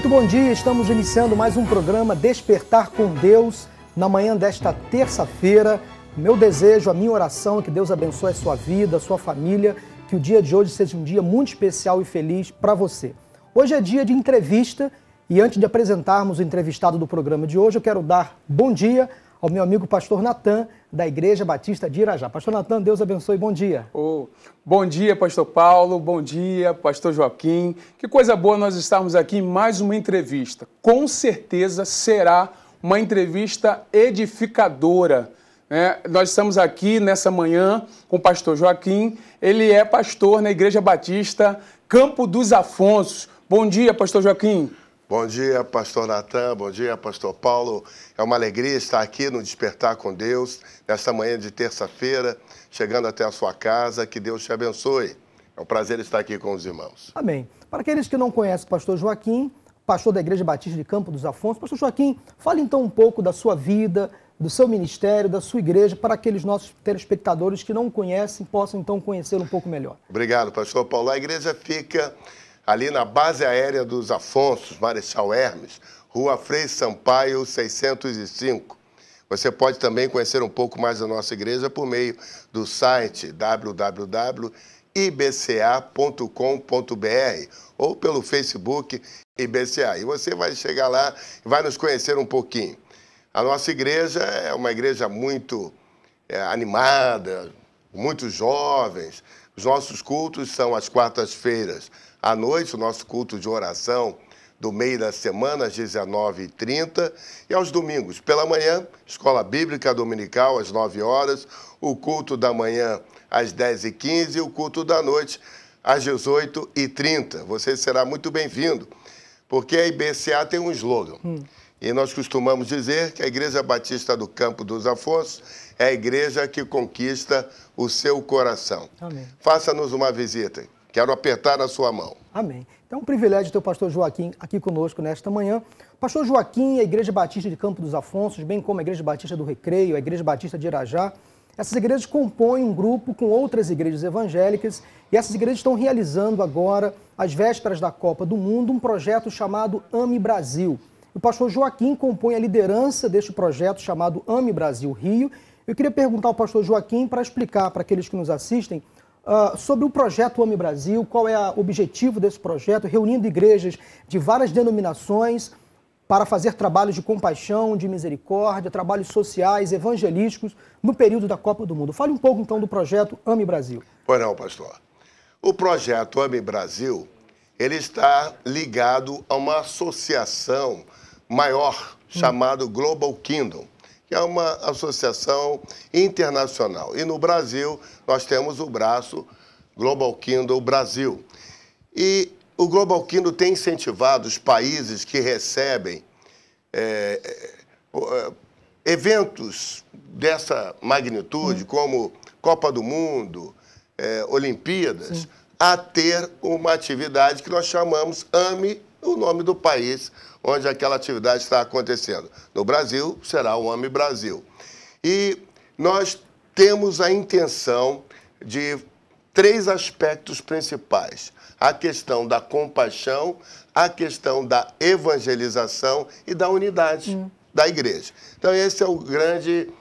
Muito bom dia, estamos iniciando mais um programa Despertar com Deus, na manhã desta terça-feira. Meu desejo, a minha oração é que Deus abençoe a sua vida, a sua família, que o dia de hoje seja um dia muito especial e feliz para você. Hoje é dia de entrevista e antes de apresentarmos o entrevistado do programa de hoje, eu quero dar bom dia ao meu amigo pastor Natan, da Igreja Batista de Irajá. Pastor Natan, Deus abençoe, bom dia. Bom dia, pastor Paulo, bom dia, pastor Joaquim. Que coisa boa nós estarmos aqui em mais uma entrevista. Com certeza será uma entrevista edificadora. Nós estamos aqui nessa manhã com o pastor Joaquim. Ele é pastor na Igreja Batista Campo dos Afonsos. Bom dia, pastor Joaquim. Bom dia, pastor Natan, bom dia, pastor Paulo. É uma alegria estar aqui no Despertar com Deus, nesta manhã de terça-feira, chegando até a sua casa. Que Deus te abençoe. É um prazer estar aqui com os irmãos. Amém. Para aqueles que não conhecem o pastor Joaquim, pastor da Igreja Batista de Campo dos Afonsos, pastor Joaquim, fale então um pouco da sua vida, do seu ministério, da sua igreja, para aqueles nossos telespectadores que não conhecem, possam então conhecê-lo um pouco melhor. Obrigado, pastor Paulo. A igreja fica ali na base aérea dos Afonsos, Marechal Hermes, Rua Frei Sampaio, 605. Você pode também conhecer um pouco mais da nossa igreja por meio do site www.ibca.com.br ou pelo Facebook IBCA. E você vai chegar lá e vai nos conhecer um pouquinho. A nossa igreja é uma igreja muito animada, muitos jovens. Os nossos cultos são às quartas-feiras à noite, o nosso culto de oração do meio da semana, às 19h30. E aos domingos, pela manhã, escola bíblica dominical, às 9 horas. O culto da manhã, às 10h15. E o culto da noite, às 18h30. Você será muito bem-vindo, porque a IBCA tem um slogan. E nós costumamos dizer que a Igreja Batista do Campo dos Afonsos é a igreja que conquista o seu coração. Amém. Faça-nos uma visita. Quero apertar a sua mão. Amém. Então é um privilégio ter o pastor Joaquim aqui conosco nesta manhã. Pastor Joaquim, a Igreja Batista de Campo dos Afonsos, bem como a Igreja Batista do Recreio, a Igreja Batista de Irajá, essas igrejas compõem um grupo com outras igrejas evangélicas e essas igrejas estão realizando agora, às vésperas da Copa do Mundo, um projeto chamado Ame Brasil. O pastor Joaquim compõe a liderança deste projeto chamado Ame Brasil Rio. Eu queria perguntar ao pastor Joaquim para explicar para aqueles que nos assistem sobre o projeto Ame Brasil, qual é o objetivo desse projeto, reunindo igrejas de várias denominações para fazer trabalhos de compaixão, de misericórdia, trabalhos sociais, evangelísticos no período da Copa do Mundo. Fale um pouco então do projeto Ame Brasil. Pois não, pastor. O projeto Ame Brasil, ele está ligado a uma associação maior chamada Global Kingdom, que é uma associação internacional. E no Brasil, nós temos o braço Global Kingdom Brasil. E o Global Kingdom tem incentivado os países que recebem eventos dessa magnitude, como Copa do Mundo, Olimpíadas, a ter uma atividade que nós chamamos Ame o nome do país onde aquela atividade está acontecendo. No Brasil, será o Ame Brasil. E nós temos a intenção de 3 aspectos principais: a questão da compaixão, a questão da evangelização e da unidade da igreja. Então, esse é o grande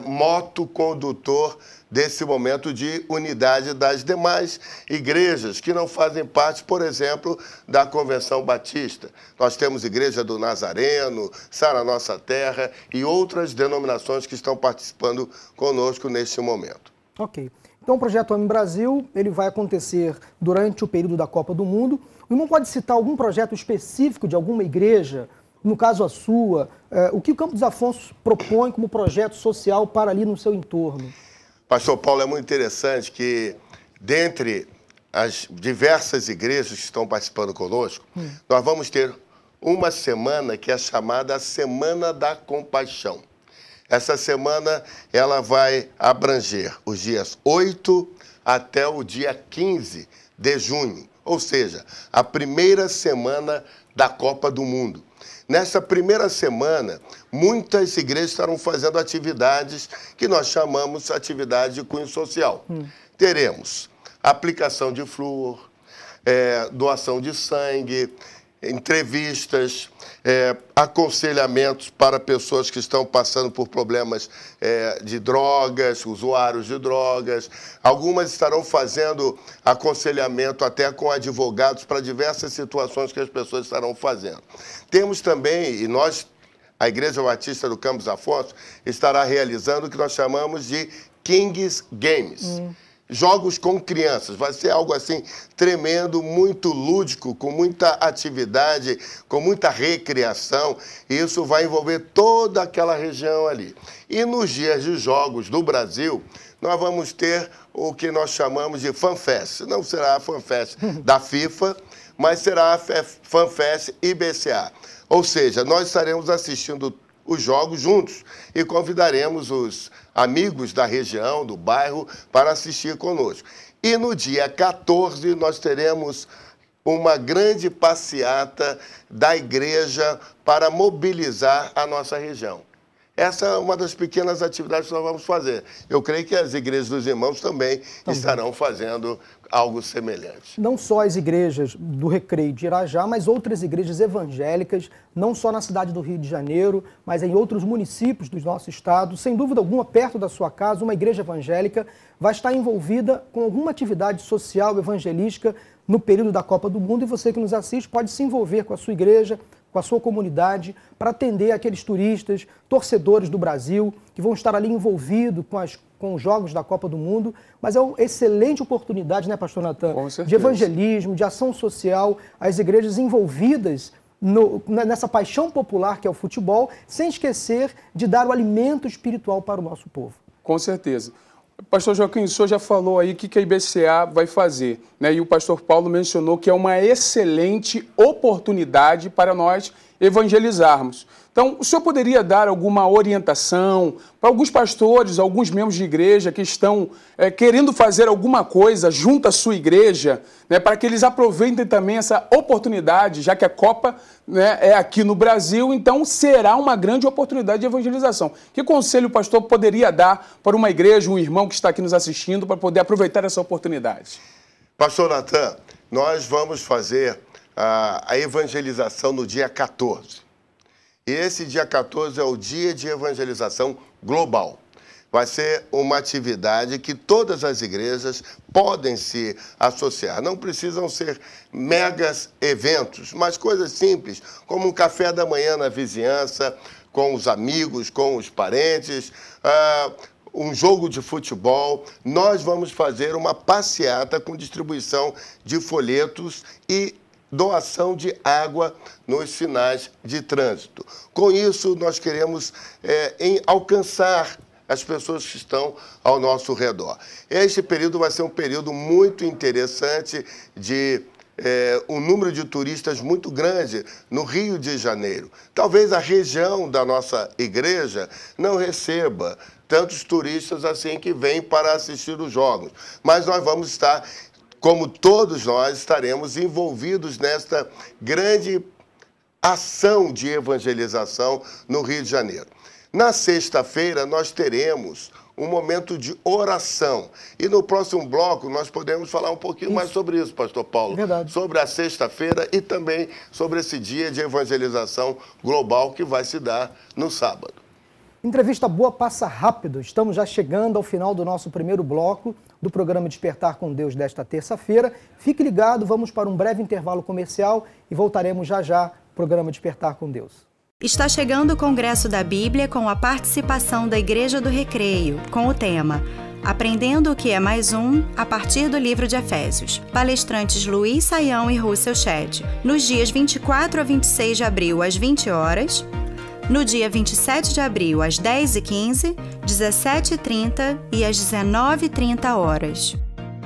moto condutor desse momento de unidade das demais igrejas que não fazem parte, por exemplo, da Convenção Batista. Nós temos Igreja do Nazareno, Sara Nossa Terra e outras denominações que estão participando conosco neste momento. Ok. Então o projeto Ame Brasil, ele vai acontecer durante o período da Copa do Mundo. O irmão pode citar algum projeto específico de alguma igreja, no caso a sua, o que o Campo dos Afonsos propõe como projeto social para ali no seu entorno? Pastor Paulo, é muito interessante que, dentre as diversas igrejas que estão participando conosco, nós vamos ter uma semana que é chamada Semana da Compaixão. Essa semana ela vai abranger os dias 8 até o dia 15 de junho, ou seja, a primeira semana da Copa do Mundo. Nessa primeira semana, muitas igrejas estarão fazendo atividades que nós chamamos atividade de cunho social. Teremos aplicação de flúor, doação de sangue, entrevistas, aconselhamentos para pessoas que estão passando por problemas de drogas, usuários de drogas. Algumas estarão fazendo aconselhamento até com advogados para diversas situações que as pessoas estarão fazendo. Temos também, e nós, a Igreja Batista do Campos Afonso, estará realizando o que nós chamamos de Kings Games. Jogos com crianças, vai ser algo assim tremendo, muito lúdico, com muita atividade, com muita recreação. E isso vai envolver toda aquela região ali. E nos dias de jogos do Brasil, nós vamos ter o que nós chamamos de FanFest. Não será a FanFest da FIFA, mas será a FanFest IBCA. Ou seja, nós estaremos assistindo os jogos juntos e convidaremos os amigos da região, do bairro, para assistir conosco. E no dia 14 nós teremos uma grande passeata da igreja para mobilizar a nossa região. Essa é uma das pequenas atividades que nós vamos fazer. Eu creio que as igrejas dos irmãos também estarão fazendo algo semelhante. Não só as igrejas do Recreio de Irajá, mas outras igrejas evangélicas, não só na cidade do Rio de Janeiro, mas em outros municípios do nosso estado. Sem dúvida alguma, perto da sua casa, uma igreja evangélica vai estar envolvida com alguma atividade social, evangelística, no período da Copa do Mundo, e você que nos assiste pode se envolver com a sua igreja, com a sua comunidade, para atender aqueles turistas, torcedores do Brasil, que vão estar ali envolvidos com os Jogos da Copa do Mundo. Mas é uma excelente oportunidade, né, pastor Natan? Com certeza. De evangelismo, de ação social, as igrejas envolvidas nessa paixão popular que é o futebol, sem esquecer de dar o alimento espiritual para o nosso povo. Com certeza. Pastor Joaquim, o senhor já falou aí o que a IBCA vai fazer, né? E o pastor Paulo mencionou que é uma excelente oportunidade para nós evangelizarmos. Então, o senhor poderia dar alguma orientação para alguns pastores, alguns membros de igreja que estão querendo fazer alguma coisa junto à sua igreja, né, para que eles aproveitem também essa oportunidade, já que a Copa, né, é aqui no Brasil, então será uma grande oportunidade de evangelização. Que conselho o pastor poderia dar para uma igreja, um irmão que está aqui nos assistindo, para poder aproveitar essa oportunidade? Pastor Natan, nós vamos fazer a evangelização no dia 14. E esse dia 14 é o dia de evangelização global. Vai ser uma atividade que todas as igrejas podem se associar. Não precisam ser megas eventos, mas coisas simples, como um café da manhã na vizinhança, com os amigos, com os parentes, um jogo de futebol. Nós vamos fazer uma passeata com distribuição de folhetos e doação de água nos sinais de trânsito. Com isso, nós queremos alcançar as pessoas que estão ao nosso redor. Este período vai ser um período muito interessante de um número de turistas muito grande no Rio de Janeiro. Talvez a região da nossa igreja não receba tantos turistas assim que vêm para assistir os jogos, mas nós vamos estar, como todos nós, estaremos envolvidos nesta grande ação de evangelização no Rio de Janeiro. Na sexta-feira, nós teremos um momento de oração. E no próximo bloco, nós podemos falar um pouquinho mais sobre isso, pastor Paulo. Verdade. Sobre a sexta-feira e também sobre esse dia de evangelização global que vai se dar no sábado. Entrevista boa passa rápido. Estamos já chegando ao final do nosso primeiro bloco do programa Despertar com Deus desta terça-feira. Fique ligado, vamos para um breve intervalo comercial e voltaremos já já ao programa Despertar com Deus. Está chegando o Congresso da Bíblia com a participação da Igreja do Recreio, com o tema Aprendendo o que é mais um, a partir do livro de Efésios. Palestrantes Luiz Saião e Russell Shedd, nos dias 24 a 26 de abril, às 20 horas, no dia 27 de abril, às 10h15, 17h30 e às 19h30 horas.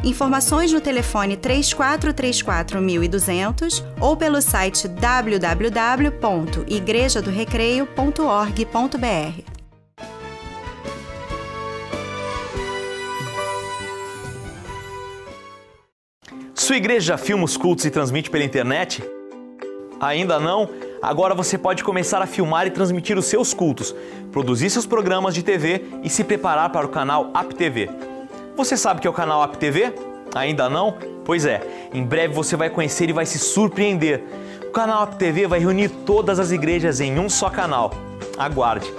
Informações no telefone 3434-1200 ou pelo site www.igrejadorecreio.org.br. Sua igreja já filma os cultos e transmite pela internet? Ainda não? Agora você pode começar a filmar e transmitir os seus cultos, produzir seus programas de TV e se preparar para o canal AppTV. Você sabe o que é o canal AppTV? Ainda não? Pois é, em breve você vai conhecer e vai se surpreender. O canal App TV vai reunir todas as igrejas em um só canal. Aguarde.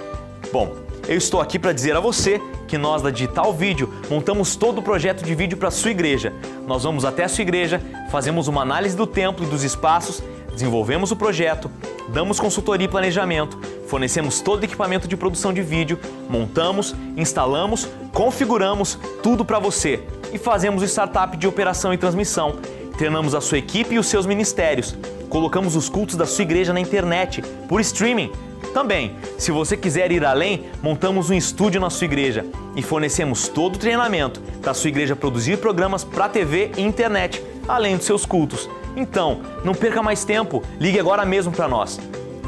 Bom, eu estou aqui para dizer a você que nós da Digital Vídeo montamos todo o projeto de vídeo para a sua igreja. Nós vamos até a sua igreja, fazemos uma análise do templo e dos espaços, desenvolvemos o projeto, damos consultoria e planejamento, fornecemos todo o equipamento de produção de vídeo, montamos, instalamos, configuramos tudo para você e fazemos o startup de operação e transmissão. Treinamos a sua equipe e os seus ministérios. Colocamos os cultos da sua igreja na internet, por streaming. Também, se você quiser ir além, montamos um estúdio na sua igreja e fornecemos todo o treinamento para a sua igreja produzir programas para TV e internet, além dos seus cultos. Então, não perca mais tempo, ligue agora mesmo para nós.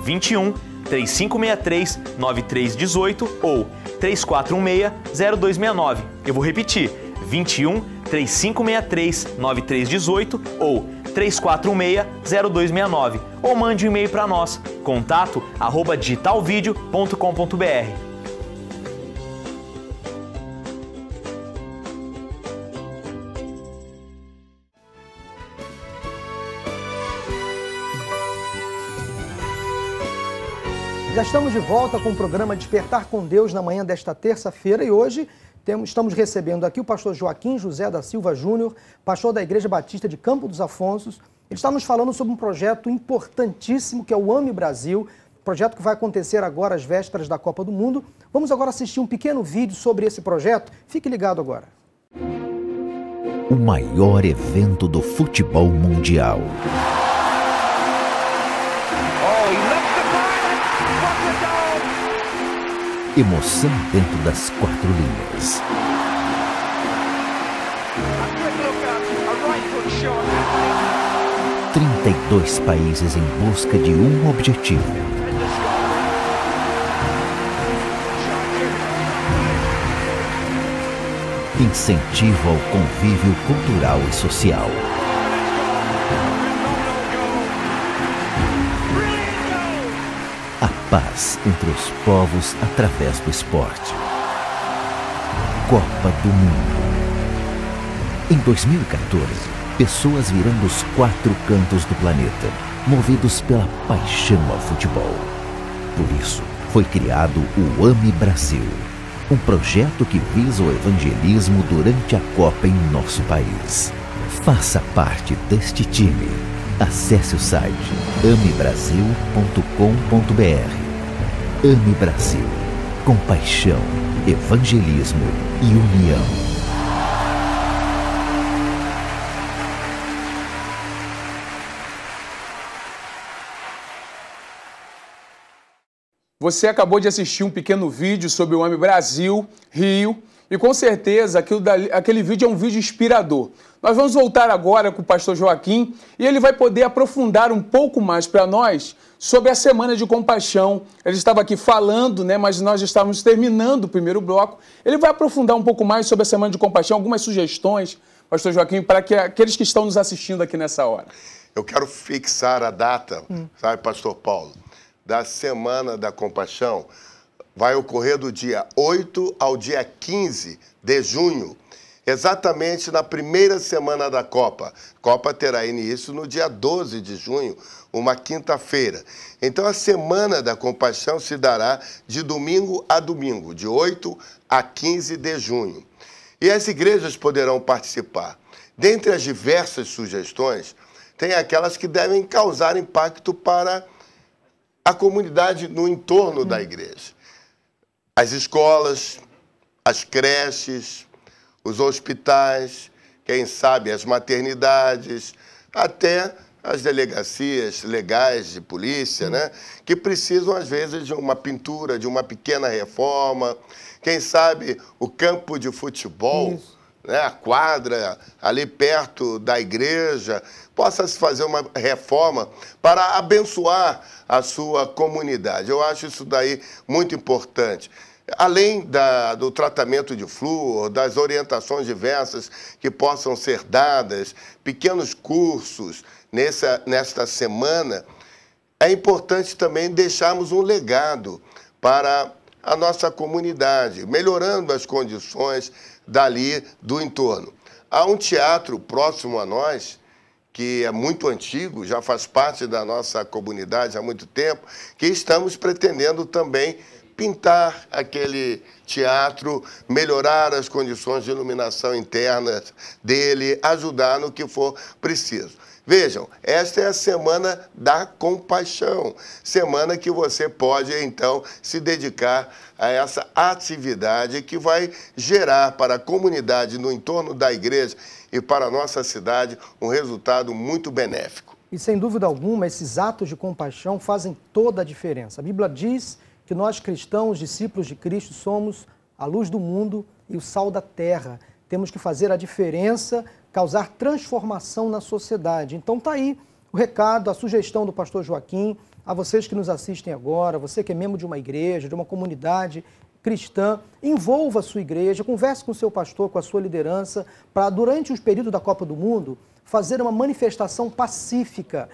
21 3563 9318 ou 3416-0269. Eu vou repetir, 21 3563 9318 ou 3416-0269. Ou mande um e-mail para nós, contato@digitalvideo.com.br. Já estamos de volta com o programa Despertar com Deus na manhã desta terça-feira e hoje estamos recebendo aqui o pastor Joaquim José da Silva Júnior, pastor da Igreja Batista de Campo dos Afonsos. Ele está nos falando sobre um projeto importantíssimo que é o AME Brasil, projeto que vai acontecer agora às vésperas da Copa do Mundo. Vamos agora assistir um pequeno vídeo sobre esse projeto. Fique ligado agora. O maior evento do futebol mundial. Emoção dentro das quatro linhas. 32 países em busca de um objetivo. Incentivo ao convívio cultural e social. A paz entre os povos através do esporte. Copa do Mundo. Em 2014, pessoas virão dos 4 cantos do planeta, movidos pela paixão ao futebol. Por isso, foi criado o AME Brasil, um projeto que visa o evangelismo durante a Copa em nosso país. Faça parte deste time. Acesse o site amebrasil.com.br. AME Brasil. Compaixão, evangelismo e união. Você acabou de assistir um pequeno vídeo sobre o AME Brasil, Rio, e com certeza aquele vídeo é um vídeo inspirador. Nós vamos voltar agora com o pastor Joaquim e ele vai poder aprofundar um pouco mais para nós sobre a Semana de Compaixão. Ele estava aqui falando, mas nós já estávamos terminando o primeiro bloco. Ele vai aprofundar um pouco mais sobre a Semana de Compaixão, algumas sugestões, pastor Joaquim, para que aqueles que estão nos assistindo aqui nessa hora. Eu quero fixar a data, sabe, pastor Paulo, da Semana da Compaixão. Vai ocorrer do dia 8 ao dia 15 de junho, exatamente na primeira semana da Copa. A Copa terá início no dia 12 de junho, uma quinta-feira. Então, a Semana da Compaixão se dará de domingo a domingo, de 8 a 15 de junho. E as igrejas poderão participar. Dentre as diversas sugestões, tem aquelas que devem causar impacto para a comunidade no entorno da igreja. As escolas, as creches, os hospitais, quem sabe as maternidades, até as delegacias legais de polícia, que precisam, às vezes, de uma pintura, de uma pequena reforma. Quem sabe o campo de futebol, a quadra ali perto da igreja, possa se fazer uma reforma para abençoar a sua comunidade. Eu acho isso daí muito importante. Além do tratamento de flúor, das orientações diversas que possam ser dadas, pequenos cursos nesta semana, é importante também deixarmos um legado para a nossa comunidade, melhorando as condições dali do entorno. Há um teatro próximo a nós que é muito antigo, já faz parte da nossa comunidade há muito tempo, que estamos pretendendo também pintar aquele teatro, melhorar as condições de iluminação interna dele, ajudar no que for preciso. Vejam, esta é a Semana da Compaixão, semana que você pode, então, se dedicar a essa atividade que vai gerar para a comunidade no entorno da igreja e para a nossa cidade um resultado muito benéfico. E, sem dúvida alguma, esses atos de compaixão fazem toda a diferença. A Bíblia diz que nós, cristãos, discípulos de Cristo, somos a luz do mundo e o sal da terra. Temos que fazer a diferença, causar transformação na sociedade. Então está aí o recado, a sugestão do pastor Joaquim, a vocês que nos assistem agora, você que é membro de uma igreja, de uma comunidade cristã, envolva a sua igreja, converse com o seu pastor, com a sua liderança, para durante os períodos da Copa do Mundo fazer uma manifestação pacífica,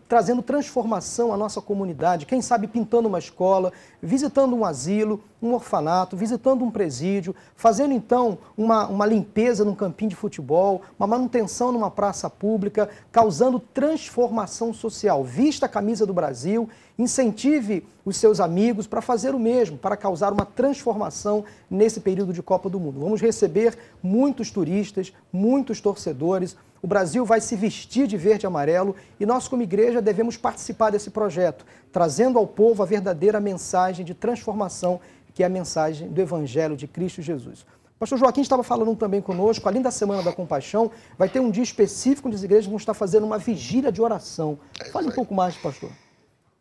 trazendo transformação à nossa comunidade, quem sabe pintando uma escola, visitando um asilo, um orfanato, visitando um presídio, fazendo então uma limpeza num campinho de futebol, uma manutenção numa praça pública, causando transformação social. Vista a camisa do Brasil, incentive os seus amigos para fazer o mesmo, para causar uma transformação nesse período de Copa do Mundo. Vamos receber muitos turistas, muitos torcedores. O Brasil vai se vestir de verde e amarelo e nós, como igreja, devemos participar desse projeto, trazendo ao povo a verdadeira mensagem de transformação, que é a mensagem do Evangelho de Cristo Jesus. O pastor Joaquim estava falando também conosco, além da Semana da Compaixão, vai ter um dia específico onde as igrejas vão estar fazendo uma vigília de oração. Fale um pouco mais, pastor.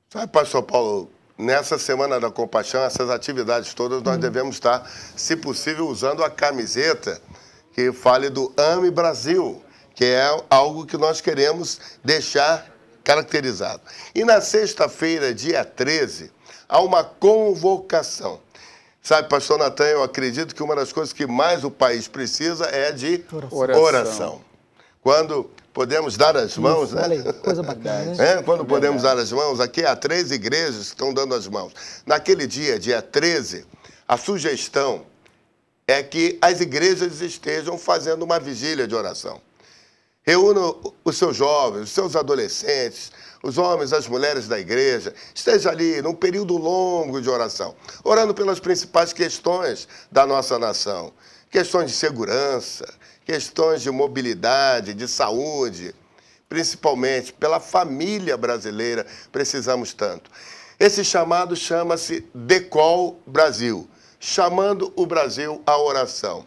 Sabe, pastor Paulo, nessa Semana da Compaixão, essas atividades todas, nós devemos estar, se possível, usando a camiseta que fale do Ame Brasil, que é algo que nós queremos deixar caracterizado. E na sexta-feira, dia 13, há uma convocação. Sabe, pastor Natan, eu acredito que uma das coisas que mais o país precisa é de oração. Quando podemos dar as mãos, isso, né? Olha aí, coisa bacana, né? Quando podemos dar as mãos, aqui há 3 igrejas que estão dando as mãos. Naquele dia, dia 13, a sugestão é que as igrejas estejam fazendo uma vigília de oração. Reúna os seus jovens, os seus adolescentes, os homens, as mulheres da igreja, esteja ali num período longo de oração, orando pelas principais questões da nossa nação, questões de segurança, questões de mobilidade, de saúde, principalmente pela família brasileira, precisamos tanto. Esse chamado chama-se Decol Brasil, chamando o Brasil à oração.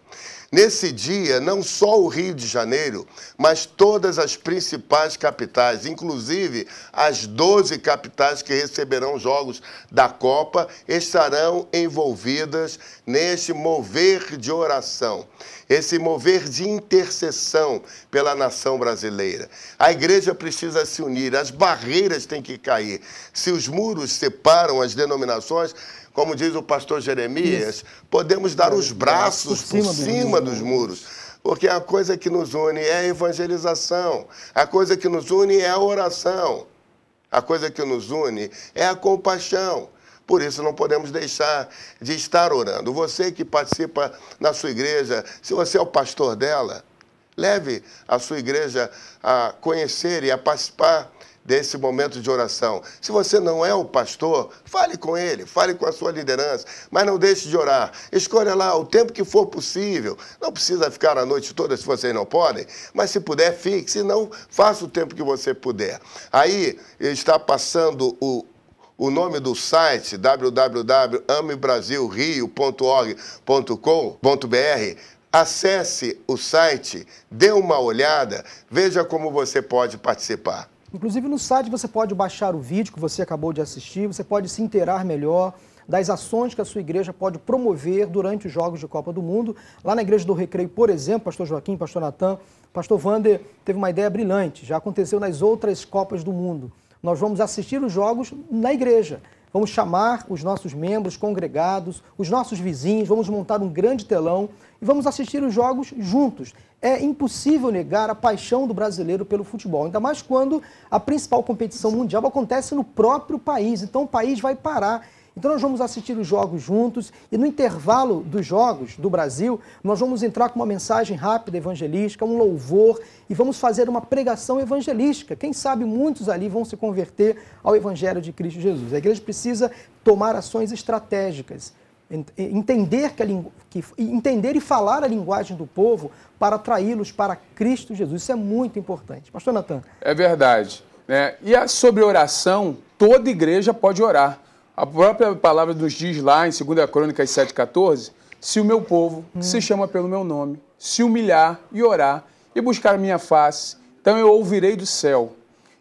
Nesse dia, não só o Rio de Janeiro, mas todas as principais capitais, inclusive as 12 capitais que receberão jogos da Copa, estarão envolvidas neste mover de oração, esse mover de intercessão pela nação brasileira. A igreja precisa se unir, as barreiras têm que cair. Se os muros separam as denominações, como diz o pastor Jeremias, podemos dar os braços por cima dos muros. Porque a coisa que nos une é a evangelização. A coisa que nos une é a oração. A coisa que nos une é a compaixão. Por isso não podemos deixar de estar orando. Você que participa na sua igreja, se você é o pastor dela, leve a sua igreja a conhecer e a participar desse momento de oração. Se você não é o pastor, fale com ele, fale com a sua liderança, mas não deixe de orar. Escolha lá o tempo que for possível. Não precisa ficar a noite toda se vocês não podem, mas se puder, fique. Se não, faça o tempo que você puder. Aí está passando o nome do site, www.amebrasilrio.org.com.br. Acesse o site, dê uma olhada, veja como você pode participar. Inclusive no site você pode baixar o vídeo que você acabou de assistir, você pode se inteirar melhor das ações que a sua igreja pode promover durante os Jogos de Copa do Mundo. Lá na Igreja do Recreio, por exemplo, pastor Joaquim, pastor Natan, pastor Wander teve uma ideia brilhante, já aconteceu nas outras Copas do Mundo. Nós vamos assistir os jogos na igreja. Vamos chamar os nossos membros congregados, os nossos vizinhos, vamos montar um grande telão e vamos assistir os jogos juntos. É impossível negar a paixão do brasileiro pelo futebol, ainda mais quando a principal competição mundial acontece no próprio país. Então o país vai parar Então nós vamos assistir os jogos juntos e no intervalo dos jogos do Brasil, nós vamos entrar com uma mensagem rápida evangelística, um louvor e vamos fazer uma pregação evangelística. Quem sabe muitos ali vão se converter ao Evangelho de Cristo Jesus. A igreja precisa tomar ações estratégicas, entender e falar a linguagem do povo para atraí-los para Cristo Jesus. Isso é muito importante. Pastor Natan. É verdade. Né? E sobre oração, toda igreja pode orar. A própria palavra nos diz lá em 2 Crônicas 7,14, se o meu povo, que se chama pelo meu nome, se humilhar e orar e buscar a minha face, então eu ouvirei do céu.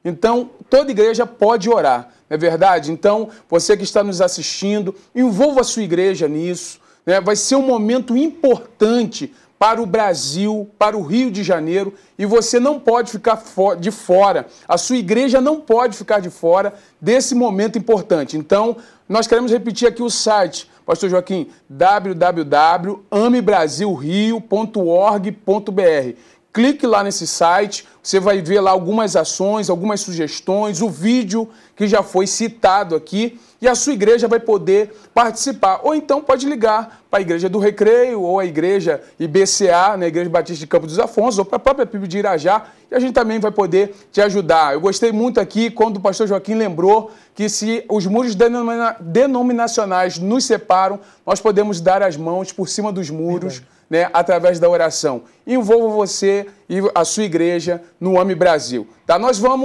Então, toda igreja pode orar, não é verdade? Então, você que está nos assistindo, envolva a sua igreja nisso, né? Vai ser um momento importante para o Brasil, para o Rio de Janeiro, e você não pode ficar de fora, a sua igreja não pode ficar de fora desse momento importante. Então, nós queremos repetir aqui o site, Pastor Joaquim, www.amebrasilrio.org.br. Clique lá nesse site, você vai ver lá algumas ações, algumas sugestões, o vídeo que já foi citado aqui e a sua igreja vai poder participar. Ou então pode ligar para a Igreja do Recreio ou a Igreja IBCA, né, Igreja Batista de Campos dos Afonsos, ou para a própria PIB de Irajá, e a gente também vai poder te ajudar. Eu gostei muito aqui quando o pastor Joaquim lembrou que se os muros denominacionais nos separam, nós podemos dar as mãos por cima dos muros, né, através da oração. Envolva você e a sua igreja no AME Brasil. Tá?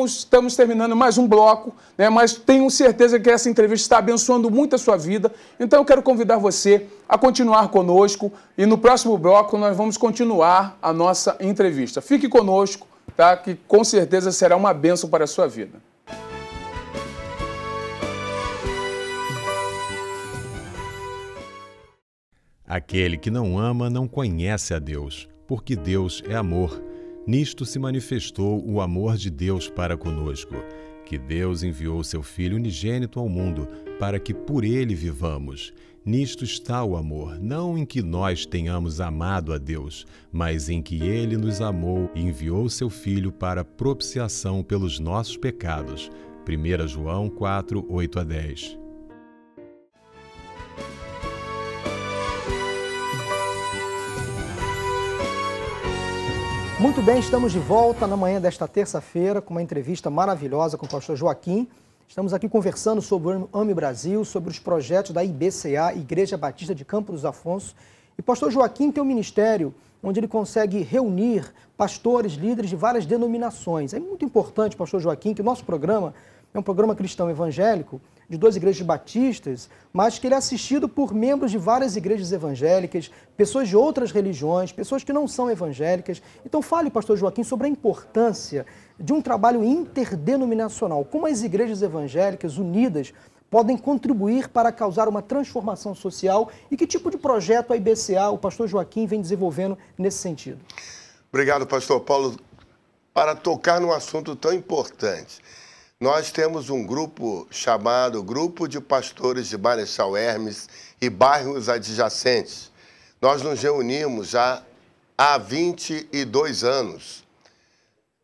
Estamos terminando mais um bloco, né, mas tenho certeza que essa entrevista está abençoando muito a sua vida. Então eu quero convidar você a continuar conosco e no próximo bloco nós vamos continuar a nossa entrevista. Fique conosco, tá, que com certeza será uma bênção para a sua vida. Aquele que não ama não conhece a Deus, porque Deus é amor. Nisto se manifestou o amor de Deus para conosco, que Deus enviou seu Filho unigênito ao mundo, para que por ele vivamos. Nisto está o amor, não em que nós tenhamos amado a Deus, mas em que ele nos amou e enviou seu Filho para propiciação pelos nossos pecados. 1 João 4, 8-10. Muito bem, estamos de volta na manhã desta terça-feira com uma entrevista maravilhosa com o pastor Joaquim. Estamos aqui conversando sobre o AME Brasil, sobre os projetos da IBCA, Igreja Batista de Campos dos Afonsos. E o pastor Joaquim tem um ministério onde ele consegue reunir pastores, líderes de várias denominações. É muito importante, pastor Joaquim, que o nosso programa é um programa cristão evangélico de 2 igrejas batistas, mas que ele é assistido por membros de várias igrejas evangélicas, pessoas de outras religiões, pessoas que não são evangélicas. Então fale, pastor Joaquim, sobre a importância de um trabalho interdenominacional. Como as igrejas evangélicas unidas podem contribuir para causar uma transformação social e que tipo de projeto a IBCA, o pastor Joaquim, vem desenvolvendo nesse sentido? Obrigado, pastor Paulo. Para tocar num assunto tão importante, nós temos um grupo chamado Grupo de Pastores de Marechal Hermes e bairros adjacentes. Nós nos reunimos já há 22 anos,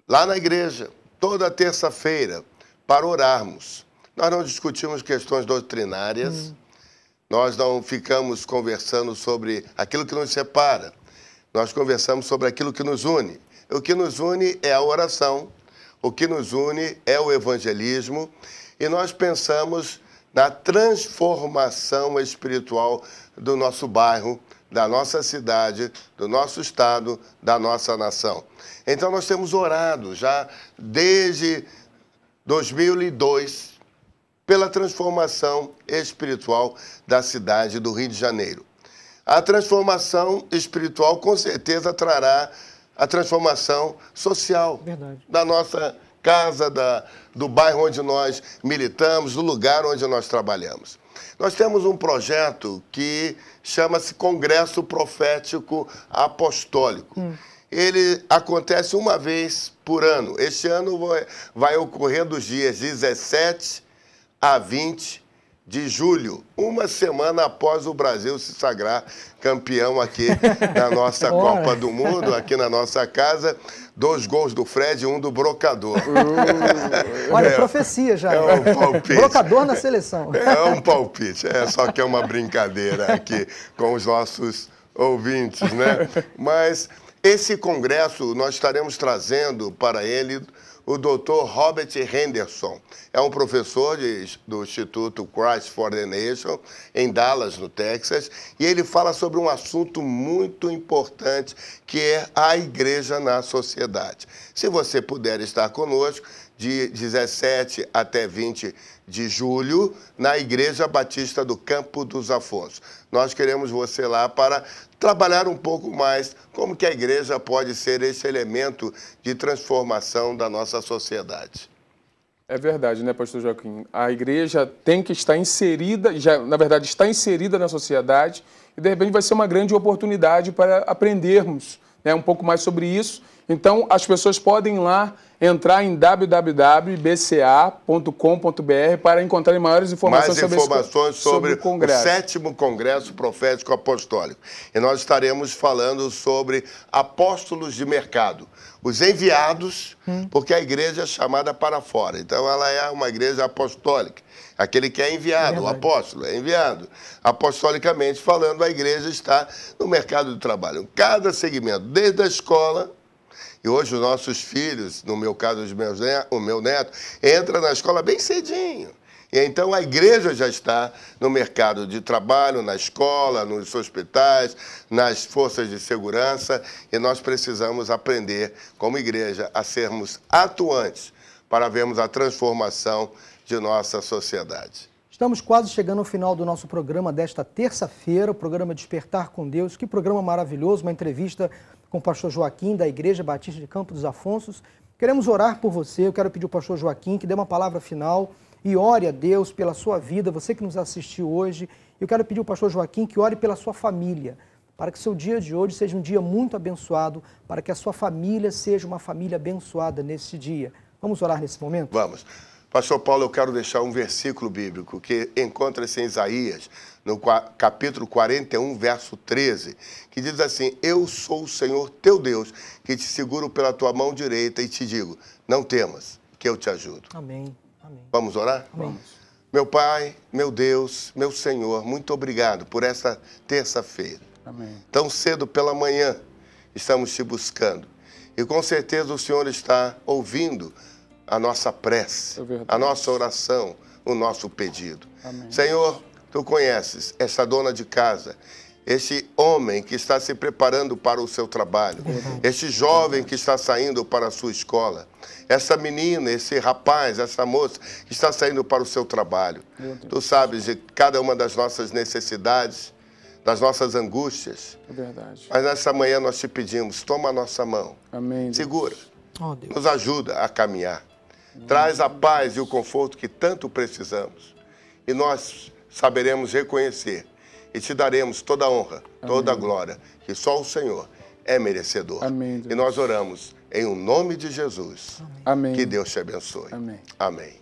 lá na igreja, toda terça-feira, para orarmos. Nós não discutimos questões doutrinárias, nós não ficamos conversando sobre aquilo que nos separa, nós conversamos sobre aquilo que nos une. O que nos une é a oração, o que nos une é o evangelismo e nós pensamos na transformação espiritual do nosso bairro, da nossa cidade, do nosso estado, da nossa nação. Então nós temos orado já desde 2002 pela transformação espiritual da cidade do Rio de Janeiro. A transformação espiritual com certeza trará a transformação social. Verdade. Da nossa casa, do bairro onde nós militamos, do lugar onde nós trabalhamos. Nós temos um projeto que chama-se Congresso Profético Apostólico. Ele acontece uma vez por ano. Este ano vai ocorrer dos dias 17 a 20 de julho, uma semana após o Brasil se sagrar campeão aqui na nossa Copa do Mundo, aqui na nossa casa. 2 gols do Fred e 1 do Brocador. Olha, profecia já. É um palpite. Brocador na seleção. É um palpite, só que é uma brincadeira aqui com os nossos ouvintes, né? Mas esse congresso nós estaremos trazendo para ele o Dr. Robert Henderson. É um professor do Instituto Christ for the Nation, em Dallas, no Texas, e ele fala sobre um assunto muito importante, que é a igreja na sociedade. Se você puder estar conosco, de 17 até 20 de julho, na Igreja Batista do Campo dos Afonsos. Nós queremos você lá para trabalhar um pouco mais como que a igreja pode ser esse elemento de transformação da nossa sociedade. É verdade, né, pastor Joaquim? A igreja tem que estar inserida, já, na verdade, está inserida na sociedade, e de repente vai ser uma grande oportunidade para aprendermos, né, um pouco mais sobre isso. Então, as pessoas podem ir lá entrar em www.bca.com.br para encontrarem maiores informações sobre o Congresso. O 7º Congresso Profético Apostólico. E nós estaremos falando sobre apóstolos de mercado. Os enviados, porque a igreja é chamada para fora. Então, ela é uma igreja apostólica. Aquele que é enviado, o apóstolo é enviado. Apostolicamente falando, a igreja está no mercado de trabalho. Cada segmento, desde a escola. E hoje os nossos filhos, no meu caso o meu neto, entra na escola bem cedinho. E então a igreja já está no mercado de trabalho, na escola, nos hospitais, nas forças de segurança, e nós precisamos aprender, como igreja, a sermos atuantes para vermos a transformação de nossa sociedade. Estamos quase chegando ao final do nosso programa desta terça-feira, o programa Despertar com Deus. Que programa maravilhoso, uma entrevista com o pastor Joaquim, da Igreja Batista de Campo dos Afonsos. Queremos orar por você, eu quero pedir ao pastor Joaquim que dê uma palavra final e ore a Deus pela sua vida, você que nos assistiu hoje. Eu quero pedir ao pastor Joaquim que ore pela sua família, para que o seu dia de hoje seja um dia muito abençoado, para que a sua família seja uma família abençoada nesse dia. Vamos orar nesse momento? Vamos. Pastor Paulo, eu quero deixar um versículo bíblico que encontra-se em Isaías, no capítulo 41, verso 13, que diz assim: eu sou o Senhor teu Deus, que te seguro pela tua mão direita e te digo, não temas, que eu te ajudo. Amém. Amém. Vamos orar? Vamos. Meu Pai, meu Deus, meu Senhor, muito obrigado por essa terça-feira. Amém. Tão cedo pela manhã estamos te buscando. E com certeza o Senhor está ouvindo a nossa prece, a nossa oração, o nosso pedido. Amém. Senhor, tu conheces essa dona de casa, este homem que está se preparando para o seu trabalho, este jovem que está saindo para a sua escola, essa menina, esse rapaz, essa moça que está saindo para o seu trabalho. Tu sabes de cada uma das nossas necessidades, das nossas angústias. É verdade. Mas nessa manhã nós te pedimos, toma a nossa mão. Amém. Segura. Oh, Deus. Nos ajuda a caminhar. Traz a paz e o conforto que tanto precisamos. E nós saberemos reconhecer e te daremos toda a honra, toda a glória, que só o Senhor é merecedor. Amém, Deus. E nós oramos em o nome de Jesus. Amém. Que Deus te abençoe. Amém. Amém.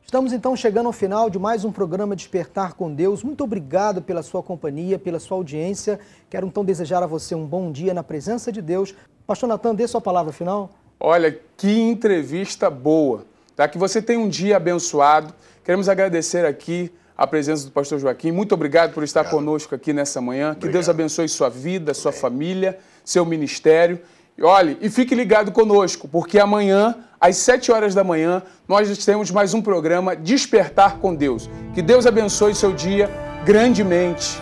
Estamos então chegando ao final de mais um programa Despertar com Deus. Muito obrigado pela sua companhia, pela sua audiência. Quero então desejar a você um bom dia na presença de Deus. Pastor Natan, dê sua palavra final. Olha, que entrevista boa, tá? Que você tenha um dia abençoado. Queremos agradecer aqui a presença do pastor Joaquim. Muito obrigado por estar conosco aqui nessa manhã. Que Deus abençoe sua vida, sua família, seu ministério. E olhe, e fique ligado conosco, porque amanhã, às 7 horas da manhã, nós temos mais um programa Despertar com Deus. Que Deus abençoe seu dia grandemente.